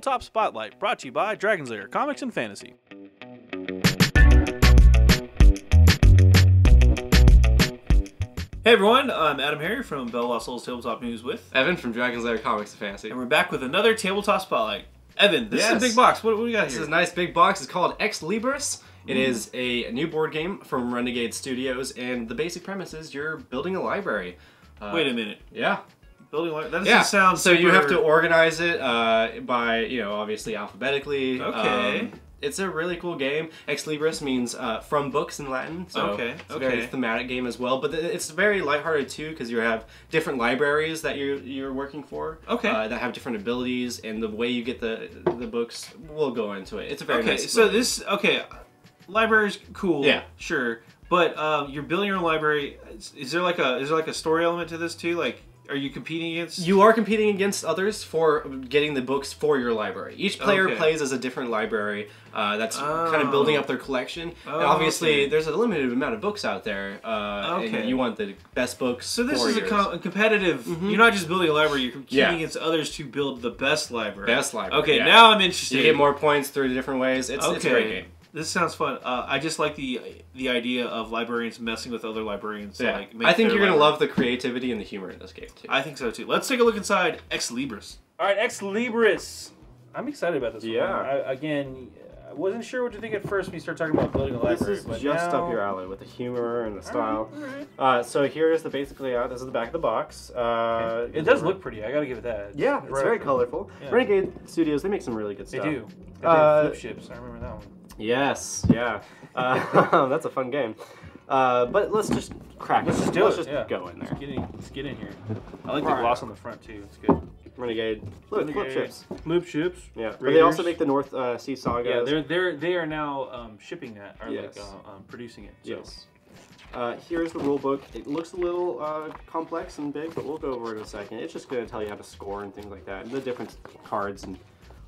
Tabletop Spotlight, brought to you by Dragon's Lair Comics and Fantasy. Hey everyone, I'm AdamHarry from Bell Lost Souls Tabletop News with Evan from Dragon's Lair Comics and Fantasy. And we're back with another Tabletop Spotlight. Evan, this is a big box. What do we got here? This is a nice big box. It's called Ex Libris. It is a new board game from Renegade Studios, and the basic premise is you're building a library. Wait a minute. Yeah. Building a library? That doesn't sound so you have to organize it by, obviously alphabetically. Okay. It's a really cool game. Ex Libris means from books in Latin, so it's a very thematic game as well. But it's very lighthearted too, because you have different libraries that you're working for. That have different abilities, and the way you get the books, we'll go into it. It's a very nice. So library's cool. Yeah, sure. But you're building your own library. Is there like a story element to this too? Like, are you competing against? You are competing against others for getting the books for your library. Each player plays as a different library that's kind of building up their collection. And obviously, there's a limited amount of books out there, and you want the best books. So this is a competitive. You're not just building a library; you're competing against others to build the best library. Okay, now I'm interested. You get more points through the different ways. It's a great game. This sounds fun. I just like the idea of librarians messing with other librarians. Yeah. I think you're going to love the creativity and the humor in this game, too. I think so, too. Let's take a look inside Ex Libris. All right, Ex Libris. I'm excited about this one. Again, I wasn't sure what to think at first when you start talking about building a library. This is just up your alley with the humor and the style. So here's the basic layout. This is the back of the box. It does look pretty. I got to give it that. Yeah, it's very colorful. Yeah. Renegade Studios, they make some really good stuff. They do. They flip ships. I remember that one. Yes, yeah. That's a fun game. But let's just crack it. Let's just go in there. Let's get in here. I like the gloss on the front, too. It's good. Renegade. Flip ships. Flip ships. Yeah. But they also make the North Sea Sagas. Yeah, they are now shipping that, or producing it. So. Yes. Here's the rule book. It looks a little complex and big, but we'll go over it in a second. It's just going to tell you how to score and things like that, and the different cards and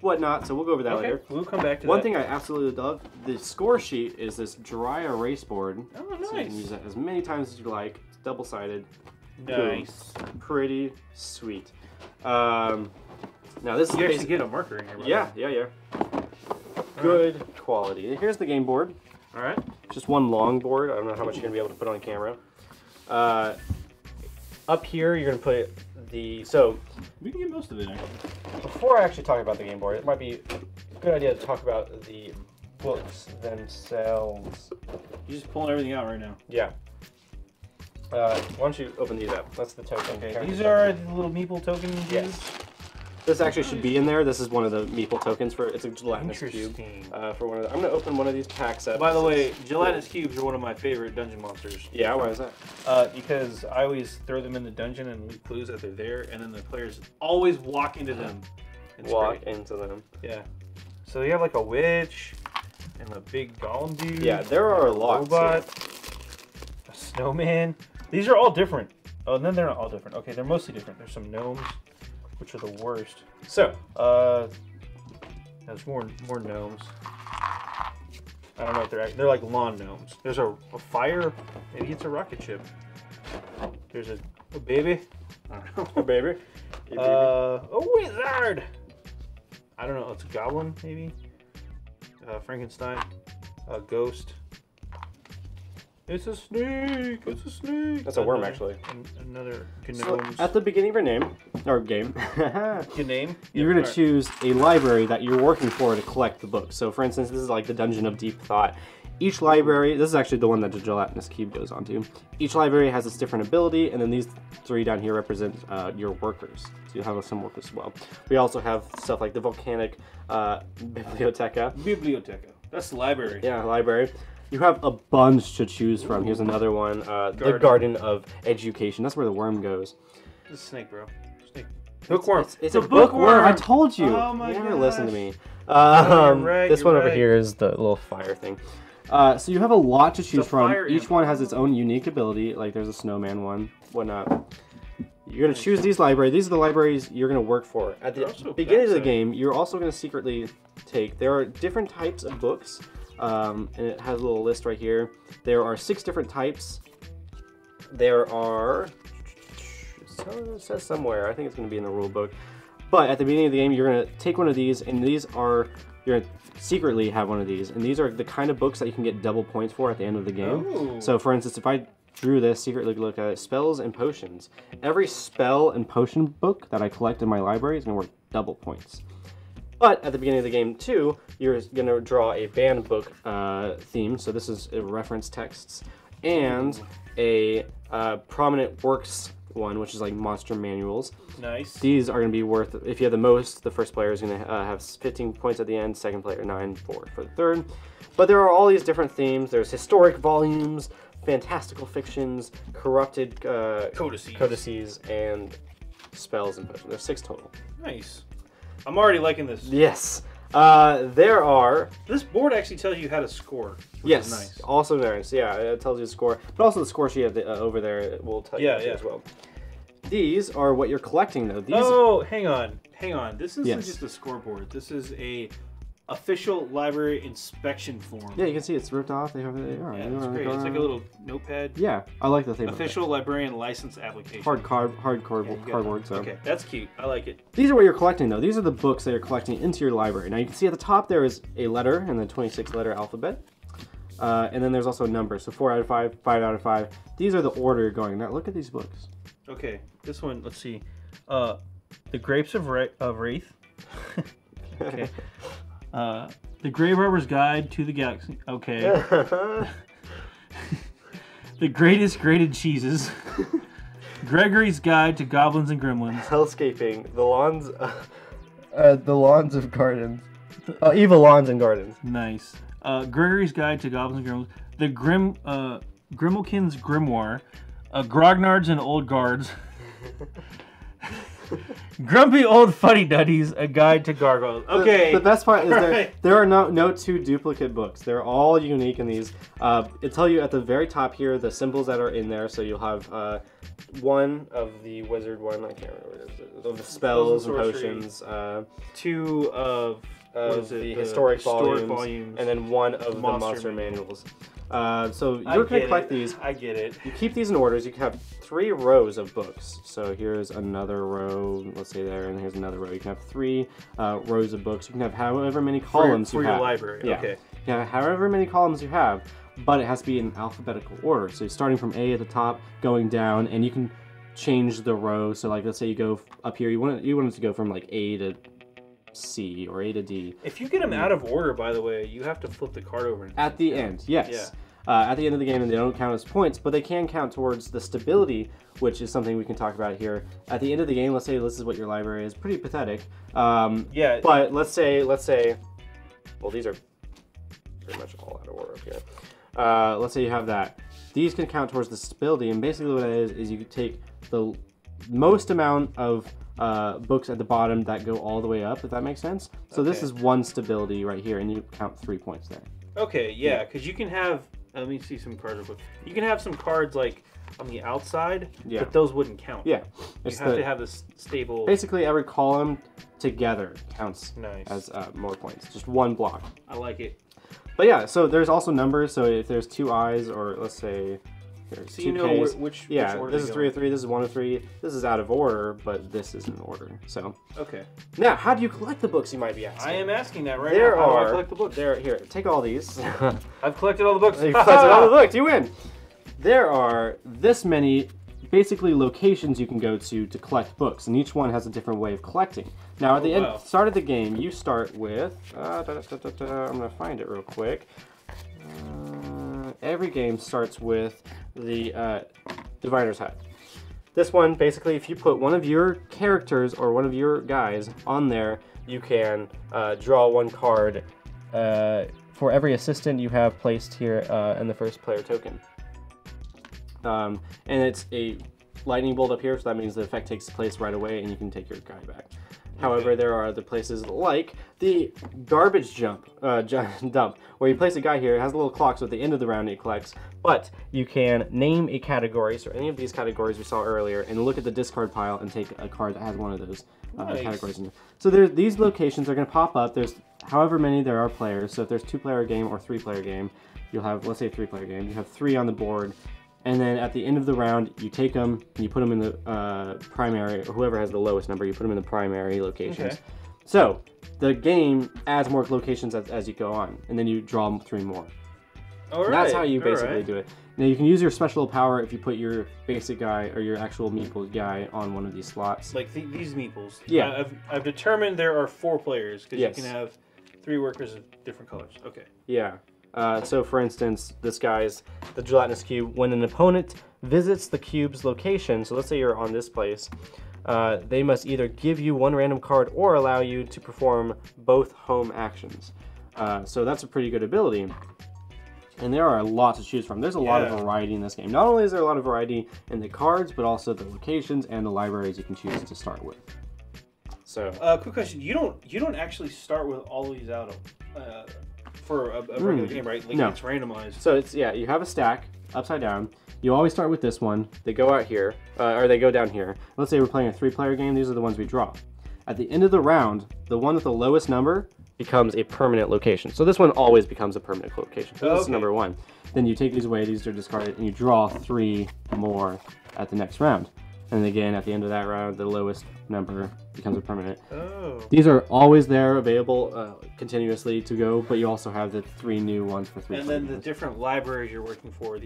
whatnot, so we'll go over that later. We'll come back to One thing I absolutely love, the score sheet is this dry erase board. Oh, nice. So you can use that as many times as you like. It's double-sided. Nice. Boom. Pretty sweet. Now this is you actually get a marker in here. Yeah. Good quality. Here's the game board. All right. Just one long board. I don't know how much you're going to be able to put on camera. Up here, you're going to put we can get most of it, actually. Before I actually talk about the game board, it might be a good idea to talk about the books themselves. You're just pulling everything out right now. Yeah. Why don't you open these up? That's the token. Okay, these are the little meeple tokens? Yes. This actually should be in there. This is one of the meeple tokens it's a gelatinous cube. For one of I'm going to open one of these packs up. By the way, gelatinous cubes are one of my favorite dungeon monsters. Yeah, why is that? Because I always throw them in the dungeon and leave clues that they're there, and then the players always walk into them. Into them. Yeah. So you have like a witch and a big golem dude. Yeah, there are a lot. Robot, a snowman. These are all different. Oh, and then they're not all different. Okay, they're mostly different. There's some gnomes, which are the worst. So, there's more gnomes. I don't know what they're like lawn gnomes. There's a fire, maybe it's a rocket ship. There's a baby. I don't know. A baby? A wizard! I don't know, it's a goblin, maybe? Frankenstein. A ghost. It's a snake! It's a snake! That's a worm, actually. Another gnome. So, at the beginning of your game, you're going to choose a library that you're working for to collect the books. So, for instance, this is like the Dungeon of Deep Thought. Each library, this is actually the one that the gelatinous cube goes onto. Each library has its different ability, and then these three down here represent your workers. So you have some work as well. We also have stuff like the volcanic biblioteca. Biblioteca. That's the library. Yeah, library. You have a bunch to choose from. Here's another one. The Garden of Education. That's where the worm goes. It's a snake, bro. Snake. Bookworm. It's a bookworm. I told you. Oh my god. You never listen to me. This one over here is the little fire thing. So you have a lot to choose from. Each one has its own unique ability. Like there's a snowman one, whatnot. You're going to choose these libraries. These are the libraries you're going to work for. At the beginning of the game, you're also going to secretly take... There are different types of books, and it has a little list right here. There are 6 different types. There are... It says somewhere. I think it's going to be in the rule book. But at the beginning of the game, you're going to take one of these, and you're going to secretly have one of these. And these are the kind of books that you can get double points for at the end of the game. Ooh. So for instance, if I drew this, secretly look at it, spells and potions. Every spell and potion book that I collect in my library is going to worth double points. But at the beginning of the game too, you're going to draw a banned book theme. So this is reference texts and a prominent works one, which is like monster manuals. Nice. These are going to be worth, if you have the most, the first player is going to have 15 points at the end, second player 9 for the third. But there are all these different themes. There's historic volumes, fantastical fictions, corrupted codices, and spells and potions. There's 6 total. Nice. I'm already liking this. Yes. There are... This board actually tells you how to score. Yes. Is nice. Also nice. Yeah, it tells you the score. But also the score sheet over there will tell you as well. These are what you're collecting, though. These... Oh, hang on. This isn't just a scoreboard. This is a official library inspection form. Yeah, you can see it's ripped off. They have it. Yeah, it's great. It's like a little notepad. Yeah, I like the thing. Official librarian license application. Hard cardboard. So. Okay, that's cute. I like it. These are what you're collecting, though. These are the books that you're collecting into your library. Now you can see at the top there is a letter and the 26-letter alphabet. And then there's also a number. So 4 out of 5, 5 out of 5. These are the order you're going. Now look at these books. Okay, this one, let's see. The Grapes of Wraith. Okay. The Grave Robber's Guide to the Galaxy. Okay. The Greatest Grated Cheeses. Gregory's Guide to Goblins and Gremlins. Hellscaping. The Lawns of Gardens. Evil Lawns and Gardens. Nice. Gregory's Guide to Goblins and Gremlins. The Grimmelkin's Grimoire. Grognards and Old Guards. Grumpy Old Fuddy Duddies, A Guide to Gargoyles. Okay. The best part is there are no 2 duplicate books. They're all unique in these. It'll tell you at the very top here the symbols that are in there. So you'll have one of the wizard one. I can't remember what it is. Of the spells and potions. 2 of the historic volumes, and then 1 of the monster manuals. So you're going to collect these. I get it. You keep these in orders. You can have 3 rows of books. So here's another row, let's say there, and here's another row. You can have 3 rows of books. You can have however many columns you have. For your library, yeah. Okay. Yeah, however many columns you have, but it has to be in alphabetical order. So you're starting from A at the top, going down, and you can change the row. So like, let's say you go up here, you want it to go from like A to C or A to D. If you get them out of order, by the way, you have to flip the card over. At the end, yes. Yeah. At the end of the game, and they don't count as points, but they can count towards the stability, which is something we can talk about here. At the end of the game, let's say this is what your library is. Pretty pathetic. Yeah. But let's say, well, these are pretty much all out of order up here. Let's say you have that. These can count towards the stability, and basically what it is you can take the most amount of books at the bottom that go all the way up, if that makes sense. So this is 1 stability right here, and you count 3 points there. Okay, yeah, because you can have, let me see some cards real quick. You can have some cards like on the outside, but those wouldn't count. Yeah. You have to have this stable... Basically, every column together counts as more points. Just 1 block. I like it. But yeah, so there's also numbers. So if there's 2 eyes, or let's say there's 2 Ks. Which order this is 3 of 3, this is 1 of 3. This is out of order, but this is in order. So okay. Now, how do you collect the books, you might be asking? I am asking that right now. How do I collect the books? Here, take all these. I've collected all the books. You've collected all the books. You win. There are this many, basically, locations you can go to collect books, and each one has a different way of collecting. Now, at the start of the game, you start with... I'm going to find it real quick. Every game starts with the Diviner's Hat. This one, basically, if you put one of your characters or one of your guys on there, you can draw 1 card for every assistant you have placed here in the first player token. And it's a lightning bolt up here, so that means the effect takes place right away and you can take your guy back. However, there are other places like the garbage dump, where you place a guy here. It has a little clock, so at the end of the round it collects. But you can name a category, so any of these categories we saw earlier, and look at the discard pile and take a card that has one of those categories in it. So these locations are going to pop up. There's however many there are players. So if there's 2-player game or 3-player game, you'll have, let's say, a 3-player game. You have 3 on the board. And then at the end of the round, you take them and you put them in the primary, or whoever has the lowest number, you put them in the primary locations. Okay. So the game adds more locations as you go on, and then you draw 3 more. All right. That's how you basically do it. Now you can use your special power if you put your basic guy or your actual meeple guy on one of these slots. Like these meeples. Yeah. I've determined there are 4 players because Yes. you can have 3 workers of different colors. Okay. Yeah. So for instance, this guy's the gelatinous cube. When an opponent visits the cube's location, so let's say you're on this place, they must either give you 1 random card or allow you to perform both home actions. So that's a pretty good ability. And there are a lot to choose from. There's a lot of variety in this game. Not only is there a lot of variety in the cards, but also the locations and the libraries you can choose to start with. So, quick question: you don't actually start with all of these out for a regular game, right? Like no. It's randomized. So it's you have a stack upside down. You always start with this one. They go out here, or they go down here. Let's say we're playing a 3-player game. These are the ones we draw. At the end of the round, the one with the lowest number becomes a permanent location. So this one always becomes a permanent location. So this is number 1. Then you take these away, these are discarded, and you draw 3 more at the next round. And again, at the end of that round, the lowest number becomes a permanent. Oh. These are always there, available continuously to go, but you also have the 3 new ones for 3 And then the different libraries you're working for,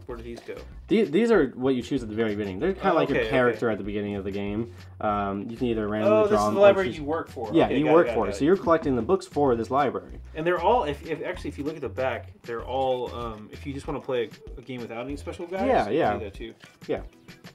where do these go? These are what you choose at the very beginning. They're kind of like your character at the beginning of the game. You can either randomly draw them. This is the library you work for. Yeah, okay, you work for it. So you're collecting the books for this library. And they're all, if you look at the back, they're all, if you just want to play a game without any special guys, you can do that too. Yeah.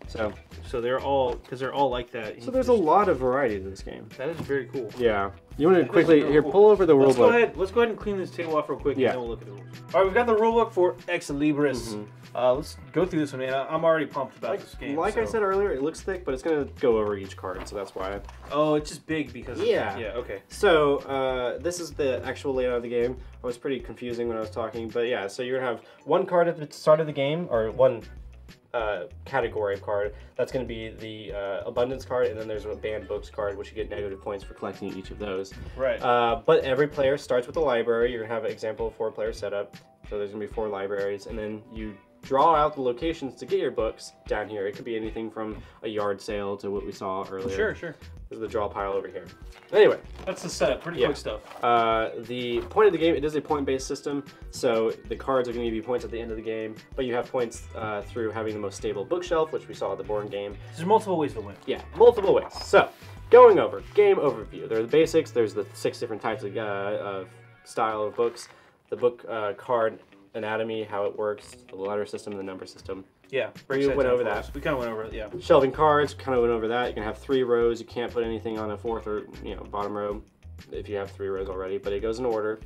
So they're all, because they're all like that. So there's a lot of variety to this game. That is very cool. Yeah. You want to quickly, pull over the rulebook. Let's go ahead and clean this table off real quick, Yeah. and then we'll look at the rules. All right, we've got the rulebook for Ex Libris. Let's go through this one, man. I'm already pumped about this game. Like I said earlier, it looks thick, but it's going to go over each card, so that's why. Oh, it's just big because... Yeah. Yeah, okay. So, this is the actual layout of the game. It was pretty confusing when I was talking, but yeah, so you're going to have 1 card at the start of the game, or 1 category of card. That's going to be the abundance card, and then there's a banned books card, which you get negative points for collecting each of those. Right. But every player starts with a library. You're going to have an example of 4-player setup. So there's going to be 4 libraries, and then you draw out the locations to get your books down here. It could be anything from a yard sale to what we saw earlier. Sure. There's the draw pile over here. Anyway. That's the setup. Pretty quick stuff. The point of the game, it is a point-based system, so the cards are going to give you points at the end of the game, but you have points through having the most stable bookshelf, which we saw at the board game. There's multiple ways to win. Yeah, multiple ways. So, going over, game overview. There are the basics, there's the 6 different types of style of books, the book card anatomy, how it works, the letter system, and the number system. Yeah, We went over that. We kind of went over it, yeah. Shelving cards, kind of went over that. You can have 3 rows. You can't put anything on a 4th or bottom row if you have 3 rows already, but it goes in order.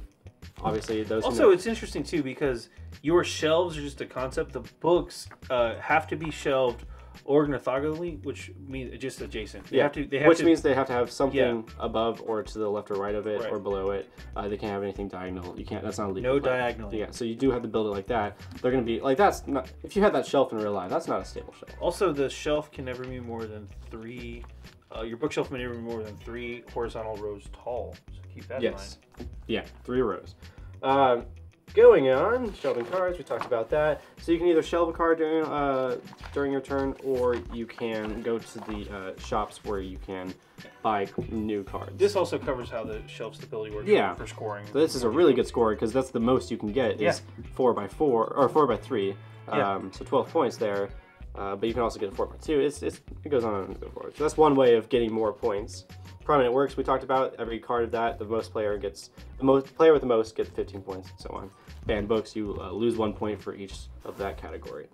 Obviously, those. Also, it's interesting too because your shelves are just a concept. The books have to be shelved orthogonally, which means just adjacent. Which means they have to have something above or to the left or right of it or below it. They can't have anything diagonal. You can't. That's not illegal. No diagonal. Yeah, so you do have to build it like that. They're going to be like that's not. If you had that shelf in real life, that's not a stable shelf. Also, the shelf can never be more than 3. Your bookshelf may never be more than 3 horizontal rows tall. So keep that in mind. Yeah, 3 rows. Going on, shelving cards, we talked about that. So you can either shelve a card during your turn, or you can go to the shops where you can buy new cards. This also covers how the shelf stability works for scoring. So this is a really good score because that's the most you can get is 4x4 or 4x3. So 12 points there. But you can also get a 4x2. It goes on and so forth. So that's one way of getting more points. Prominent works we talked about. Every card of that, the player with the most gets 15 points, and so on. Banned books, you lose 1 point for each of that category.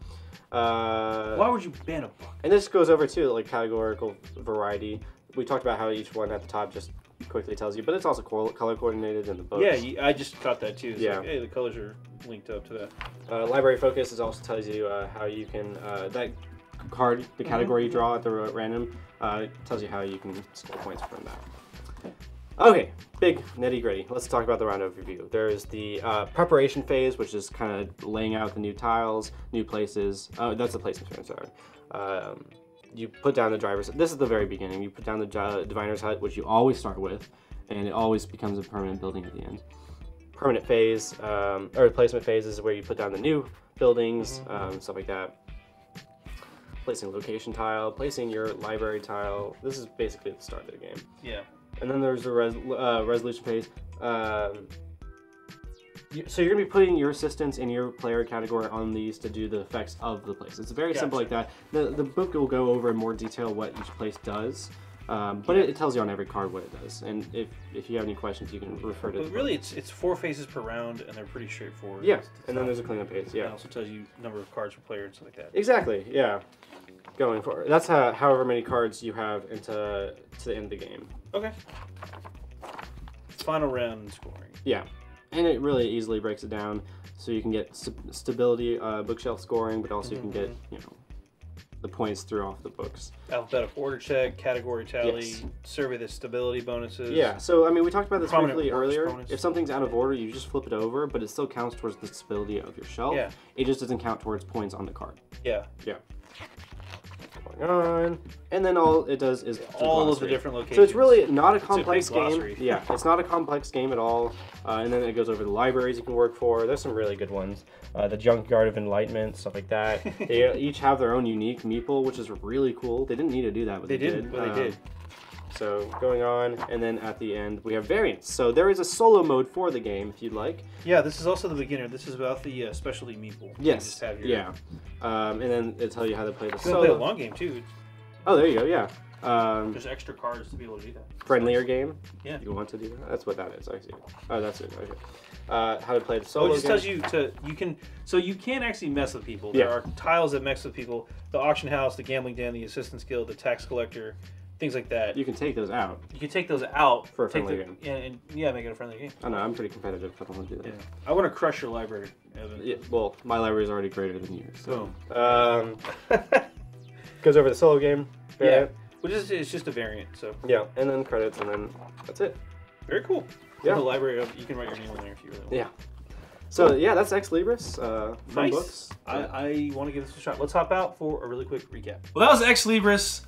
Why would you ban a book? And this goes over too, like categorical variety. We talked about how each one at the top just quickly tells you, but it's also color coordinated in the books. Yeah, I just thought that too. It's like, hey, the colors are linked up to that. Library focus is also tells you how you can that card, the category you draw at the random, tells you how you can score points from that. Okay, big nitty gritty. Let's talk about the round overview. There's the preparation phase, which is kind of laying out the new tiles, new places. Oh, that's the placement phase, sorry. You put down the driver's. This is the very beginning. You put down the diviner's hut, which you always start with, and it always becomes a permanent building at the end. Permanent phase, or placement phase is where you put down the new buildings, stuff like that. placing a location tile, placing your library tile. This is basically the start of the game. Yeah. And then there's the resolution phase. So you're going to be putting your assistants in your player category on these to do the effects of the place. It's very simple like that. The book will go over in more detail what each place does, but it tells you on every card what it does. And if you have any questions, you can refer to. But really, it's 4 phases per round, and they're pretty straightforward. Yeah, and then there's a cleanup phase. Yeah. It also tells you number of cards per player and stuff like that. Exactly. Yeah. Going forward, that's however many cards you have to the end of the game. Okay. Final round scoring. Yeah. And it really easily breaks it down, so you can get stability, bookshelf scoring, but also you can get the points through off the books. Alphabetical order check, category tally, survey the stability bonuses. Yeah, so I mean we talked about this briefly earlier. Bonus. If something's out of order, you just flip it over, but it still counts towards the stability of your shelf. Yeah. It just doesn't count towards points on the card. Yeah. Yeah. Going on, and then all it does is all of the different locations. So it's really not a complex game. game. Yeah, it's not a complex game at all. And then it goes over the libraries you can work for. There's some really good ones. The Junkyard of Enlightenment, stuff like that. They each have their own unique meeple, which is really cool. They didn't need to do that, but they did. But they did. So going on, and then at the end we have variants. So there is a solo mode for the game if you'd like. Yeah, this is also the beginner. This is about the specialty meeple. Yes. Just have your... Yeah. And then they tell you how to play the solo. You can play a long game too. Oh, there you go. Yeah. There's extra cards to be able to do that. Friendlier game. Yeah. You want to do that? That's what that is. I see. Oh, that's it. Okay. How to play the solo. It just tells you you can actually mess with people. There are tiles that mess with people. The auction house, the gambling den, the assistance guild, the tax collector. Things like that. You can take those out. You can take those out for a friendly game. And make it a friendly game. I know, I'm pretty competitive. I don't want to do that. Yeah. I want to crush your library, Evan. Yeah, well, my library is already greater than yours. So. Boom. Goes over the solo game. Yeah. Which is it's just a variant. So. Yeah, and then credits, and then that's it. Very cool. Yeah. The library, you can write your name on there if you really want. Yeah. So yeah, that's Ex Libris from books. I want to give this a shot. Let's hop out for a really quick recap. Well, that was Ex Libris.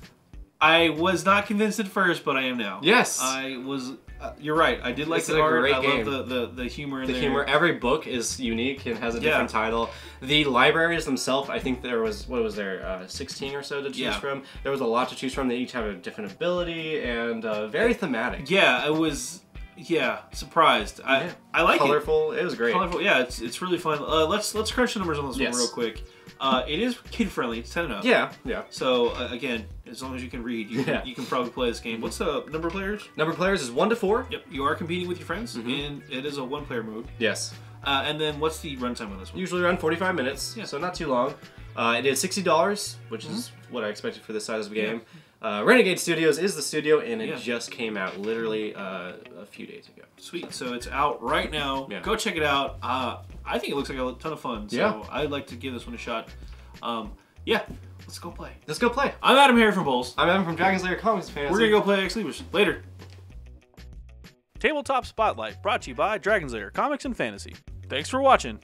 I was not convinced at first, but I am now. Yes. I was. You're right. I did like the art. I love the humor in there. The humor. Every book is unique and has a different title. The libraries themselves, I think there was, 16 or so to choose from. There was a lot to choose from. They each have a different ability and very thematic. Yeah, it was. Yeah, surprised. I like colorful. It was great. Colorful. Yeah, it's really fun. Let's crunch the numbers on this one real quick. It is kid friendly. It's 10 and up. Yeah, yeah. So again, as long as you can read, you can probably play this game. What's the number of players? Number of players is 1 to 4. Yep. You are competing with your friends, and it is a 1-player mode. Yes. And then what's the runtime on this one? Usually around 45 minutes. Yeah. So not too long. It is $60, which is what I expected for this size of a game. Renegade Studios is the studio, and it just came out literally a few days ago. Sweet. So it's out right now. Yeah. Go check it out. I think it looks like a ton of fun. So I'd like to give this one a shot. Let's go play. Let's go play. I'm AdamHarry from Bowls. I'm Adam from Dragon's Lair Comics Fantasy. We're going to go play Ex Libris. Later. Tabletop Spotlight, brought to you by Dragon's Lair Comics and Fantasy. Thanks for watching.